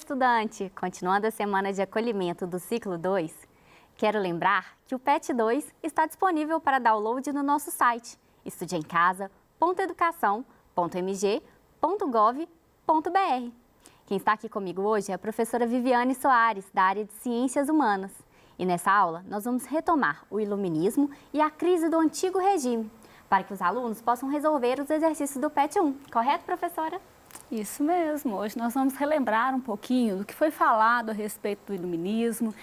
estudante! Continuando a semana de acolhimento do ciclo 2, quero lembrar que o PET 2 está disponível para download no nosso site estudeemcasa.educação.mg.gov.br. Quem está aqui comigo hoje é a professora Viviane Soares, da área de Ciências Humanas. E nessa aula, nós vamos retomar o iluminismo e a crise do antigo regime, para que os alunos possam resolver os exercícios do PET 1. Correto, professora? Isso mesmo. Hoje nós vamos relembrar um pouquinho do que foi falado a respeito do iluminismo,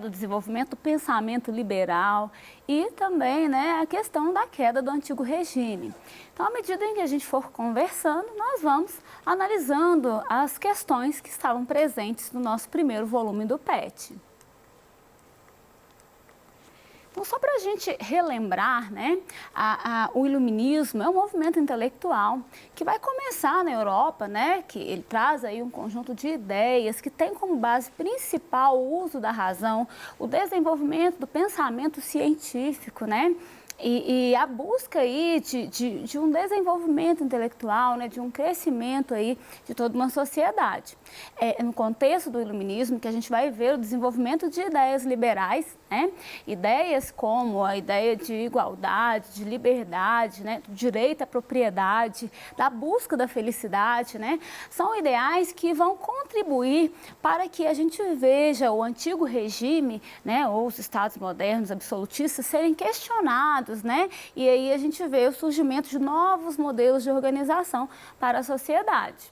do desenvolvimento do pensamento liberal e também, a questão da queda do antigo regime. Então, à medida em que a gente for conversando, nós vamos analisando as questões que estavam presentes no nosso primeiro volume do PET. Então, só para a gente relembrar, o iluminismo é um movimento intelectual que vai começar na Europa, que ele traz aí um conjunto de ideias que tem como base principal o uso da razão, o desenvolvimento do pensamento científico, E a busca aí de um desenvolvimento intelectual, de um crescimento aí de toda uma sociedade. É no contexto do iluminismo que a gente vai ver o desenvolvimento de ideias liberais, ideias como a ideia de igualdade, de liberdade, do direito à propriedade, da busca da felicidade, são ideais que vão contribuir para que a gente veja o antigo regime, ou os estados modernos absolutistas serem questionados, E aí a gente vê o surgimento de novos modelos de organização para a sociedade.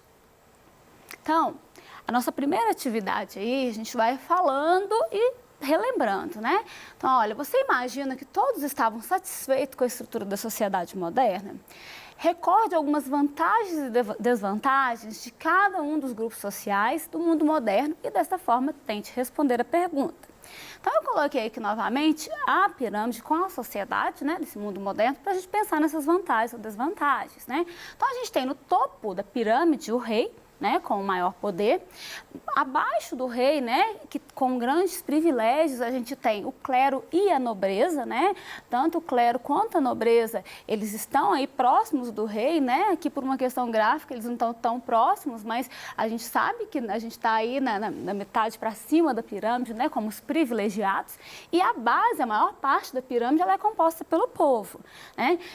Então, a nossa primeira atividade aí, a gente vai falando e relembrando, Então, olha, você imagina que todos estavam satisfeitos com a estrutura da sociedade moderna? Recorde algumas vantagens e desvantagens de cada um dos grupos sociais do mundo moderno e, dessa forma, tente responder a pergunta. Então, eu coloquei aqui novamente a pirâmide com a sociedade, desse mundo moderno, para a gente pensar nessas vantagens ou desvantagens, Então, a gente tem no topo da pirâmide o rei, com o maior poder. Abaixo do rei, que com grandes privilégios, a gente tem o clero e a nobreza, Tanto o clero quanto a nobreza, eles estão aí próximos do rei, Aqui por uma questão gráfica, eles não estão tão próximos, mas a gente sabe que a gente está aí na metade para cima da pirâmide, como os privilegiados. E a base, a maior parte da pirâmide, ela é composta pelo povo,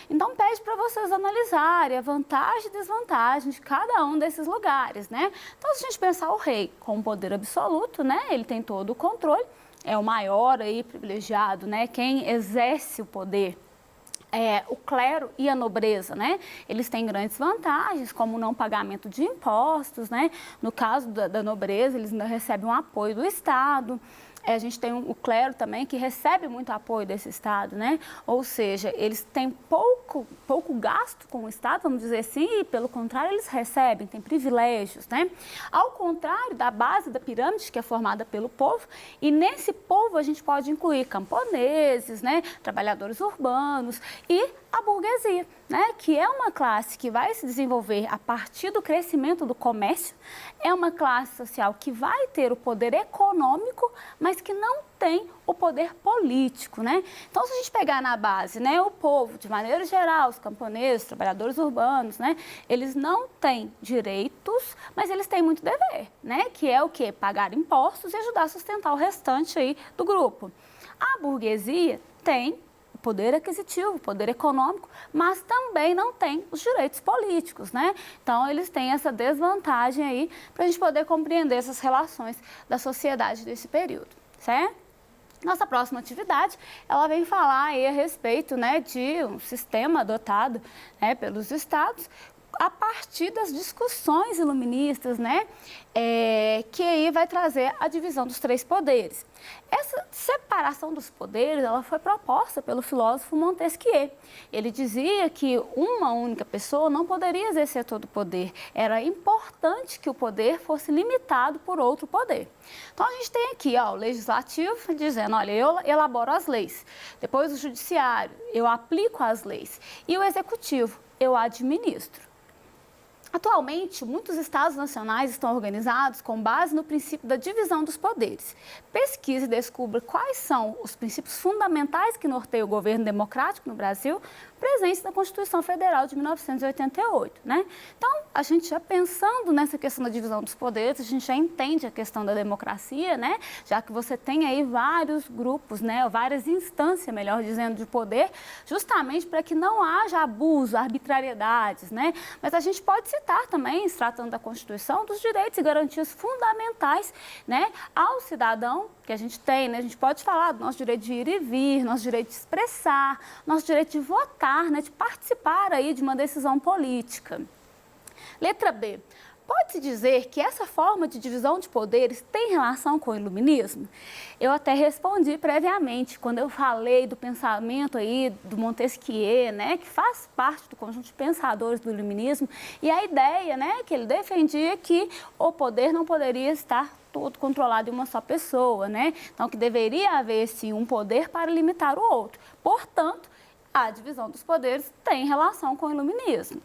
Então, pede para vocês analisarem a vantagem e desvantagem de cada um desses lugares. Então, se a gente pensar o rei com poder absoluto, ele tem todo o controle, é o maior aí privilegiado, quem exerce o poder. O clero e a nobreza, eles têm grandes vantagens, como o não pagamento de impostos, No caso da nobreza, eles ainda recebem um apoio do Estado. A gente tem o clero também, que recebe muito apoio desse Estado, Ou seja, eles têm pouco gasto com o Estado, vamos dizer assim, e pelo contrário, eles recebem, têm privilégios, Ao contrário da base da pirâmide, que é formada pelo povo, e nesse povo a gente pode incluir camponeses, trabalhadores urbanos e a burguesia, que é uma classe que vai se desenvolver a partir do crescimento do comércio, é uma classe social que vai ter o poder econômico, mas que não tem o poder político, Então, se a gente pegar na base, o povo, de maneira geral, os camponeses, os trabalhadores urbanos, eles não têm direitos, mas eles têm muito dever, Que é o quê? Pagar impostos e ajudar a sustentar o restante aí do grupo. A burguesia tem poder aquisitivo, poder econômico, mas também não tem os direitos políticos, Então, eles têm essa desvantagem aí para a gente poder compreender essas relações da sociedade desse período, certo? Nossa próxima atividade, ela vem falar aí a respeito, de um sistema adotado, pelos estados, a partir das discussões iluministas, que aí vai trazer a divisão dos três poderes. Essa separação dos poderes, ela foi proposta pelo filósofo Montesquieu. Ele dizia que uma única pessoa não poderia exercer todo o poder. Era importante que o poder fosse limitado por outro poder. Então, a gente tem aqui o legislativo dizendo, olha, eu elaboro as leis. Depois o judiciário, eu aplico as leis. E o executivo, eu administro. Atualmente, muitos estados nacionais estão organizados com base no princípio da divisão dos poderes. Pesquise e descubra quais são os princípios fundamentais que norteiam o governo democrático no Brasil, presentes na Constituição Federal de 1988, né? Então, a gente já pensando nessa questão da divisão dos poderes, a gente já entende a questão da democracia, né? Já que você tem aí vários grupos, né? Várias instâncias, melhor dizendo, de poder, justamente para que não haja abuso, arbitrariedades, né? Mas a gente pode citar também, se tratando da Constituição, dos direitos e garantias fundamentais, né, ao cidadão que a gente tem, né? A gente pode falar do nosso direito de ir e vir, nosso direito de expressar, nosso direito de votar, né, de participar aí de uma decisão política. Letra B. Pode-se dizer que essa forma de divisão de poderes tem relação com o iluminismo? Eu até respondi previamente, quando eu falei do pensamento aí do Montesquieu, né, que faz parte do conjunto de pensadores do iluminismo, e a ideia, né, que ele defendia que o poder não poderia estar todo controlado em uma só pessoa, né? Então, que deveria haver, sim, um poder para limitar o outro. Portanto, a divisão dos poderes tem relação com o iluminismo.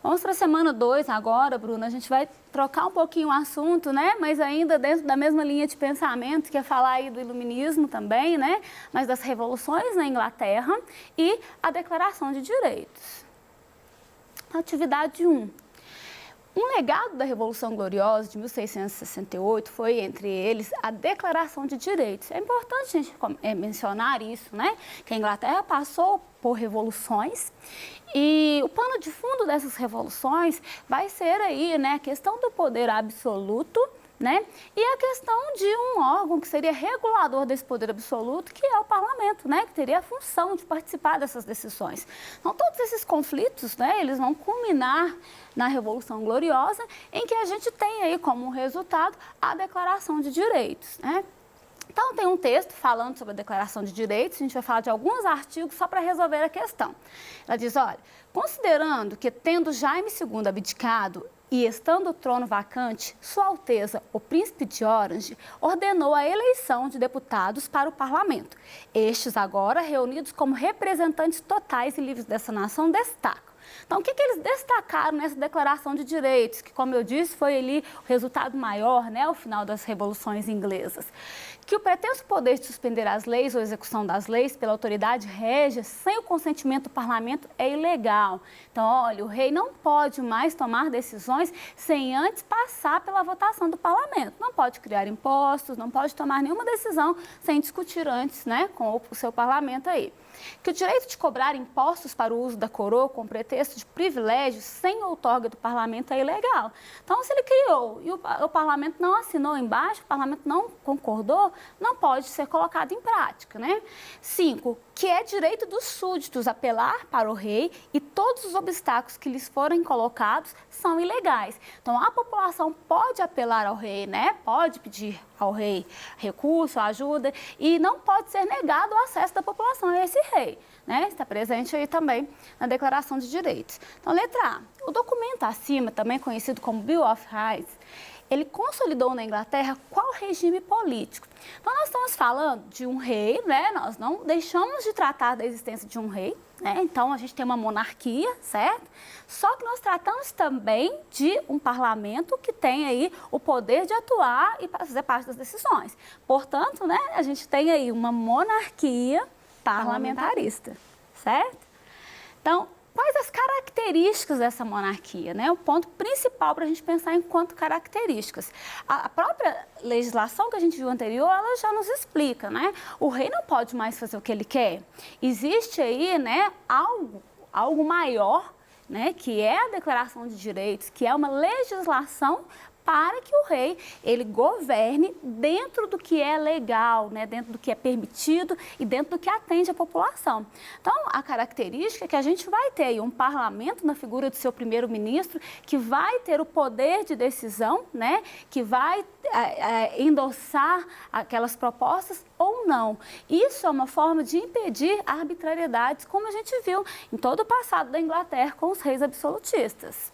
Vamos para a semana 2 agora, Bruna. A gente vai trocar um pouquinho o assunto, né? Mas ainda dentro da mesma linha de pensamento, que é falar aí do iluminismo também, né? Mas das revoluções na Inglaterra e a Declaração de Direitos. Atividade 1. Um legado da Revolução Gloriosa de 1668 foi, entre eles, a Declaração de Direitos. É importante a gente mencionar isso, né? Que a Inglaterra passou por revoluções e o pano de fundo dessas revoluções vai ser aí, né, a questão do poder absoluto, né? E a questão de um órgão que seria regulador desse poder absoluto, que é o parlamento, né? Que teria a função de participar dessas decisões. Então, todos esses conflitos, né? Eles vão culminar na Revolução Gloriosa, em que a gente tem aí como resultado a Declaração de Direitos, né? Então, tem um texto falando sobre a Declaração de Direitos, a gente vai falar de alguns artigos só para resolver a questão. Ela diz, olha, considerando que tendo Jaime II abdicado e estando o trono vacante, Sua Alteza, o Príncipe de Orange, ordenou a eleição de deputados para o parlamento. Estes agora, reunidos como representantes totais e livres dessa nação, destacam. Então, o que eles destacaram nessa Declaração de Direitos, que, como eu disse, foi ali o resultado maior, né, ao final das revoluções inglesas? Que o pretenso poder de suspender as leis ou execução das leis pela autoridade régia sem o consentimento do parlamento é ilegal. Então, olha, o rei não pode mais tomar decisões sem antes passar pela votação do parlamento. Não pode criar impostos, não pode tomar nenhuma decisão sem discutir antes, né, com o seu parlamento aí. Que o direito de cobrar impostos para o uso da coroa com pretexto de privilégios sem outorga do parlamento é ilegal. Então, se ele criou e o parlamento não assinou embaixo, o parlamento não concordou, não pode ser colocado em prática, né? 5. Que é direito dos súditos apelar para o rei e todos os obstáculos que lhes forem colocados são ilegais. Então, a população pode apelar ao rei, né? Pode pedir ao rei recurso, ajuda, e não pode ser negado o acesso da população a esse rei, né? Está presente aí também na Declaração de Direitos. Então, letra A. O documento acima, também conhecido como Bill of Rights, ele consolidou na Inglaterra qual regime político? Então, nós estamos falando de um rei, né? Nós não deixamos de tratar da existência de um rei, né? Então, a gente tem uma monarquia, certo? Só que nós tratamos também de um parlamento que tem aí o poder de atuar e fazer parte das decisões. Portanto, né, a gente tem aí uma monarquia parlamentarista, certo? Então, quais as características dessa monarquia, né? O ponto principal para a gente pensar enquanto características. A própria legislação que a gente viu anterior, ela já nos explica, né? O rei não pode mais fazer o que ele quer. Existe aí, né, algo maior, né, que é a Declaração de Direitos, que é uma legislação para que o rei, ele governe dentro do que é legal, né, dentro do que é permitido e dentro do que atende a população. Então, a característica é que a gente vai ter aí um parlamento na figura do seu primeiro-ministro que vai ter o poder de decisão, né, que vai endossar aquelas propostas ou não. Isso é uma forma de impedir arbitrariedades, como a gente viu em todo o passado da Inglaterra com os reis absolutistas.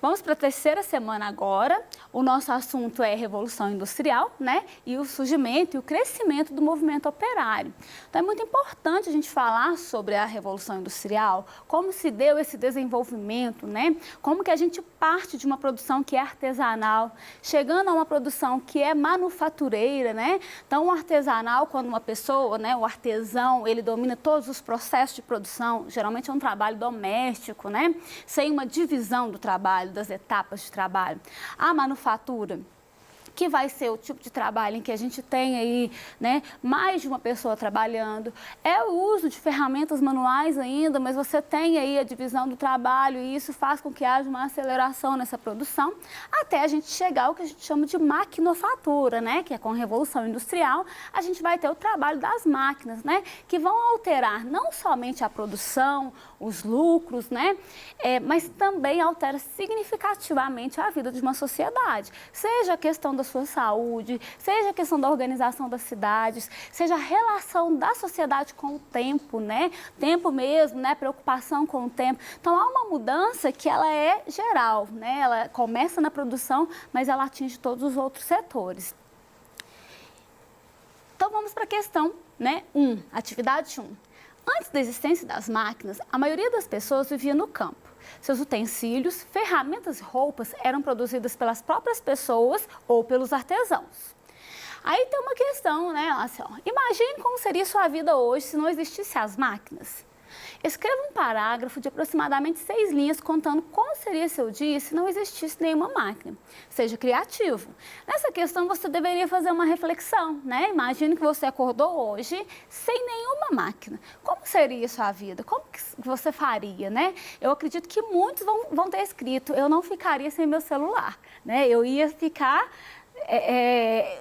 Vamos para a terceira semana agora. O nosso assunto é Revolução Industrial, né? E o surgimento e o crescimento do movimento operário. Então, é muito importante a gente falar sobre a Revolução Industrial, como se deu esse desenvolvimento, né? Como que a gente parte de uma produção que é artesanal, chegando a uma produção que é manufatureira, né? Então, o artesanal, quando uma pessoa, né, o artesão, ele domina todos os processos de produção, geralmente é um trabalho doméstico, né? Sem uma divisão do trabalho, das etapas de trabalho. A manufatura, que vai ser o tipo de trabalho em que a gente tem aí, né, mais de uma pessoa trabalhando. É o uso de ferramentas manuais ainda, mas você tem aí a divisão do trabalho e isso faz com que haja uma aceleração nessa produção, até a gente chegar ao que a gente chama de maquinofatura, né, que é com a Revolução Industrial, a gente vai ter o trabalho das máquinas, né, que vão alterar não somente a produção, os lucros, né, mas também altera significativamente a vida de uma sociedade, seja a questão da sua saúde, seja a questão da organização das cidades, seja a relação da sociedade com o tempo, né? Tempo mesmo, né? Preocupação com o tempo. Então, há uma mudança que ela é geral, né? Ela começa na produção, mas ela atinge todos os outros setores. Então, vamos para a questão, né? Atividade 1. Antes da existência das máquinas, a maioria das pessoas vivia no campo. Seus utensílios, ferramentas e roupas eram produzidas pelas próprias pessoas ou pelos artesãos. Aí tem uma questão, né, assim, ó, imagine como seria sua vida hoje se não existissem as máquinas. Escreva um parágrafo de aproximadamente 6 linhas contando como seria seu dia se não existisse nenhuma máquina. Seja criativo. Nessa questão você deveria fazer uma reflexão, né? Imagine que você acordou hoje sem nenhuma máquina. Como seria sua vida? Como que você faria, né? Eu acredito que muitos vão ter escrito, eu não ficaria sem meu celular, né? Eu ia ficar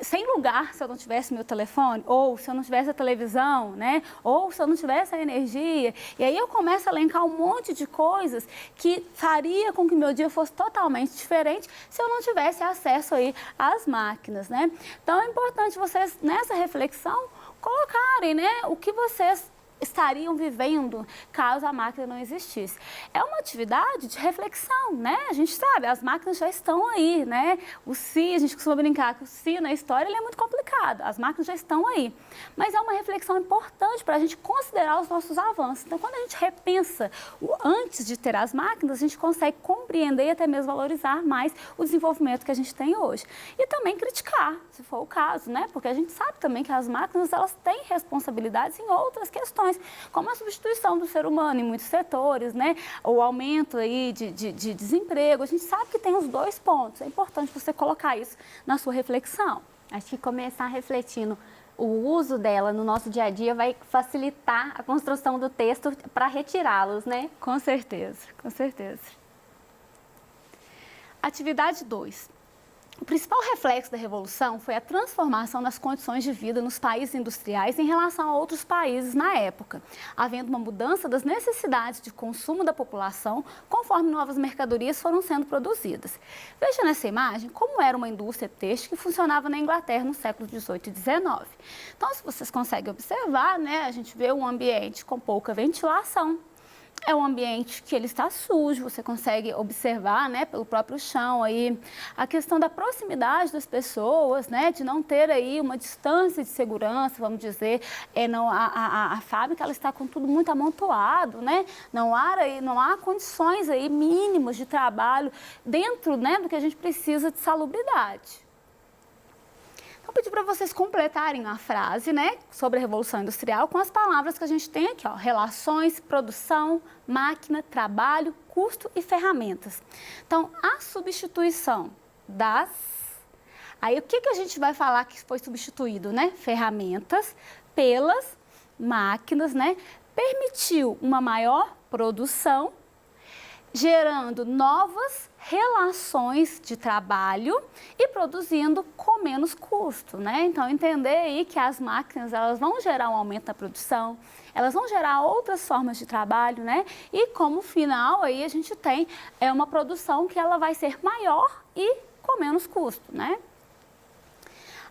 sem lugar se eu não tivesse meu telefone, ou se eu não tivesse a televisão, né? Ou se eu não tivesse a energia. E aí eu começo a elencar um monte de coisas que faria com que meu dia fosse totalmente diferente se eu não tivesse acesso aí às máquinas, né? Então é importante vocês, nessa reflexão, colocarem, né, o que vocês estariam vivendo caso a máquina não existisse. É uma atividade de reflexão, né? A gente sabe, as máquinas já estão aí, né? O si, a gente costuma brincar que o si na história ele é muito complicado, as máquinas já estão aí. Mas é uma reflexão importante para a gente considerar os nossos avanços. Então, quando a gente repensa antes de ter as máquinas, a gente consegue compreender e até mesmo valorizar mais o desenvolvimento que a gente tem hoje. E também criticar, se for o caso, né? Porque a gente sabe também que as máquinas, elas têm responsabilidades em outras questões, como a substituição do ser humano em muitos setores, né? O aumento aí de desemprego. A gente sabe que tem os dois pontos. É importante você colocar isso na sua reflexão. Acho que começar refletindo o uso dela no nosso dia a dia vai facilitar a construção do texto para retirá-los, né? Com certeza, com certeza. Atividade 2. O principal reflexo da Revolução foi a transformação das condições de vida nos países industriais em relação a outros países na época, havendo uma mudança das necessidades de consumo da população conforme novas mercadorias foram sendo produzidas. Veja nessa imagem como era uma indústria têxtil que funcionava na Inglaterra no século XVIII e XIX. Então, se vocês conseguem observar, né, a gente vê um ambiente com pouca ventilação. É um ambiente que ele está sujo, você consegue observar, né, pelo próprio chão aí, a questão da proximidade das pessoas, né, de não ter aí uma distância de segurança, vamos dizer, a fábrica ela está com tudo muito amontoado, né, não há condições aí mínimas de trabalho dentro, né, do que a gente precisa de salubridade. Vou pedir para vocês completarem a frase, né, sobre a Revolução Industrial com as palavras que a gente tem aqui, ó, relações, produção, máquina, trabalho, custo e ferramentas. Então, a substituição das... Aí, o que a gente vai falar que foi substituído, né? Ferramentas pelas máquinas, né? Permitiu uma maior produção, gerando novas relações de trabalho e produzindo com menos custo, né? Então, entender aí que as máquinas, elas vão gerar um aumento na produção, elas vão gerar outras formas de trabalho, né? E como final aí a gente tem uma produção que ela vai ser maior e com menos custo, né?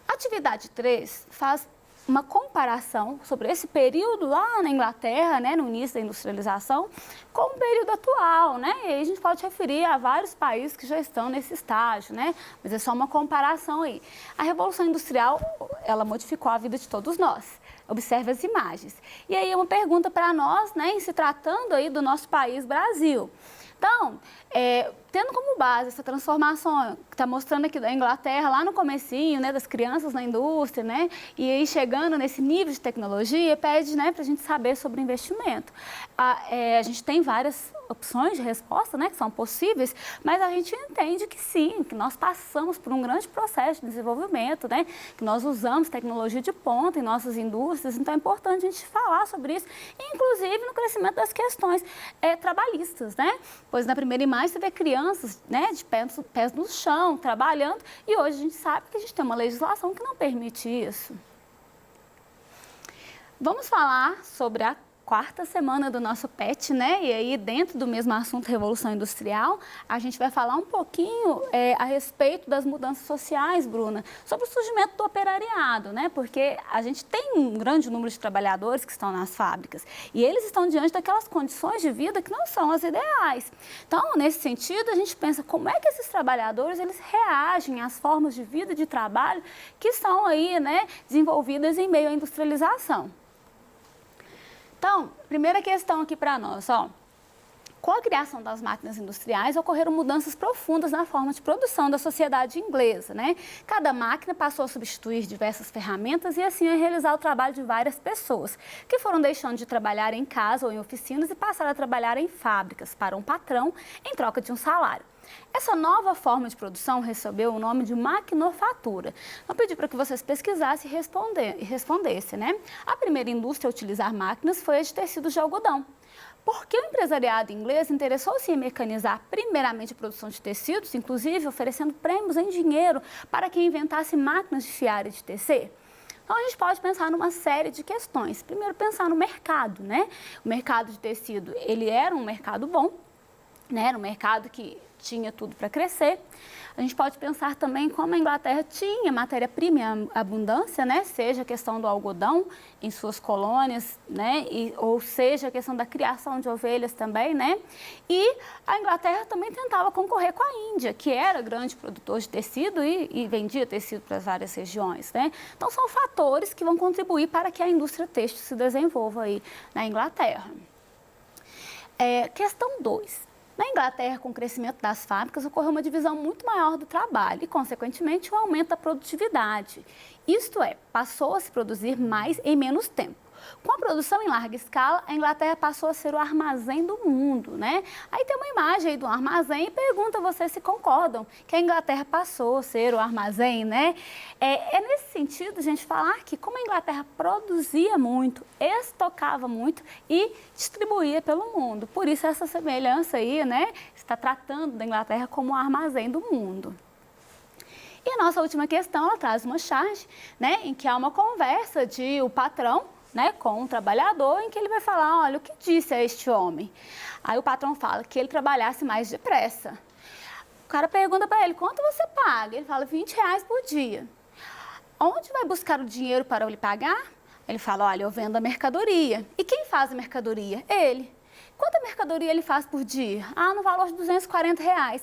Atividade 3 faz uma comparação sobre esse período lá na Inglaterra, né, no início da industrialização, com o período atual, né? E aí a gente pode referir a vários países que já estão nesse estágio, né? Mas é só uma comparação aí. A Revolução Industrial, ela modificou a vida de todos nós. Observe as imagens. E aí uma pergunta para nós, né, em se tratando aí do nosso país, Brasil. Então, tendo como base essa transformação que está mostrando aqui da Inglaterra, lá no comecinho, né, das crianças na indústria, né, e aí chegando nesse nível de tecnologia, pede, né, para a gente saber sobre investimento. A gente tem várias opções de resposta, né, que são possíveis, mas a gente entende que sim, que nós passamos por um grande processo de desenvolvimento, né, que nós usamos tecnologia de ponta em nossas indústrias, então é importante a gente falar sobre isso, inclusive no crescimento das questões trabalhistas, né, pois na primeira imagem você vê crianças, né, de pés no chão, trabalhando, e hoje a gente sabe que a gente tem uma legislação que não permite isso. Vamos falar sobre a quarta semana do nosso PET, né? E aí, dentro do mesmo assunto Revolução Industrial, a gente vai falar um pouquinho a respeito das mudanças sociais, Bruna, sobre o surgimento do operariado, né? Porque a gente tem um grande número de trabalhadores que estão nas fábricas e eles estão diante daquelas condições de vida que não são as ideais. Então, nesse sentido, a gente pensa como é que esses trabalhadores eles reagem às formas de vida e de trabalho que são aí, né, desenvolvidas em meio à industrialização. Então, primeira questão aqui para nós, ó. Com a criação das máquinas industriais, ocorreram mudanças profundas na forma de produção da sociedade inglesa, né? Cada máquina passou a substituir diversas ferramentas e assim a realizar o trabalho de várias pessoas, que foram deixando de trabalhar em casa ou em oficinas e passaram a trabalhar em fábricas para um patrão em troca de um salário. Essa nova forma de produção recebeu o nome de maquinofatura. Vou pedir para que vocês pesquisassem e respondessem, né? A primeira indústria a utilizar máquinas foi a de tecidos de algodão. Porque o empresariado inglês interessou-se em mecanizar primeiramente a produção de tecidos, inclusive oferecendo prêmios em dinheiro para quem inventasse máquinas de fiar e de tecer? Então, a gente pode pensar numa série de questões. Primeiro, pensar no mercado, né? O mercado de tecido, ele era um mercado bom, né? Era um mercado que tinha tudo para crescer. A gente pode pensar também como a Inglaterra tinha matéria-prima em abundância, né? Seja a questão do algodão em suas colônias, né? Ou seja a questão da criação de ovelhas também, né? E a Inglaterra também tentava concorrer com a Índia, que era grande produtor de tecido e vendia tecido para as várias regiões, né? Então, são fatores que vão contribuir para que a indústria têxtil se desenvolva aí na Inglaterra. Questão 2. Na Inglaterra, com o crescimento das fábricas, ocorreu uma divisão muito maior do trabalho e, consequentemente, um aumento da produtividade. Isto é, passou a se produzir mais em menos tempo. Com a produção em larga escala, a Inglaterra passou a ser o armazém do mundo, né? Aí tem uma imagem aí do armazém e pergunta a vocês se concordam que a Inglaterra passou a ser o armazém, né? É nesse sentido, gente, falar que como a Inglaterra produzia muito, estocava muito e distribuía pelo mundo. Por isso essa semelhança aí, né? Está tratando da Inglaterra como o armazém do mundo. E a nossa última questão, ela traz uma charge, né? Em que há uma conversa de o patrão, né, com um trabalhador, em que ele vai falar, olha, o que disse a este homem? Aí o patrão fala que ele trabalhasse mais depressa. O cara pergunta para ele, quanto você paga? Ele fala, R$20 por dia. Onde vai buscar o dinheiro para lhe pagar? Ele fala, olha, eu vendo a mercadoria. E quem faz a mercadoria? Ele. Quanta mercadoria ele faz por dia? No valor de R$240.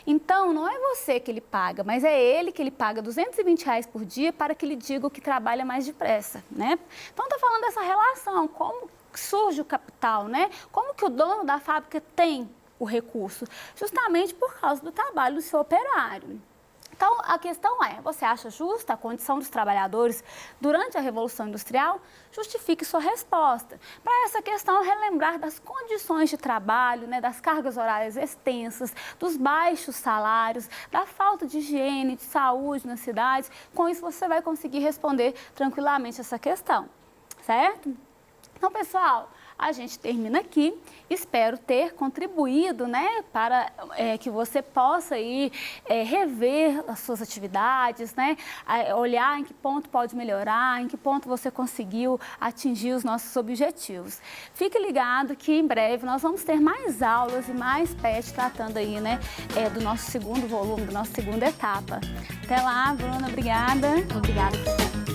Então, não é você que ele paga, mas é ele que ele paga R$220 por dia para que ele diga o que trabalha mais depressa, né? Então, está falando dessa relação, como surge o capital, né? Como que o dono da fábrica tem o recurso? Justamente por causa do trabalho do seu operário. Então, a questão é, você acha justa a condição dos trabalhadores durante a Revolução Industrial? Justifique sua resposta. Para essa questão, relembrar das condições de trabalho, né, das cargas horárias extensas, dos baixos salários, da falta de higiene, de saúde nas cidades. Com isso, você vai conseguir responder tranquilamente essa questão, certo? Então, pessoal, a gente termina aqui. Espero ter contribuído, né, para que você possa aí, rever as suas atividades, né, olhar em que ponto pode melhorar, em que ponto você conseguiu atingir os nossos objetivos. Fique ligado que em breve nós vamos ter mais aulas e mais PET tratando aí, né, do nosso segundo volume, da nossa segunda etapa. Até lá, Bruna, obrigada. Obrigada.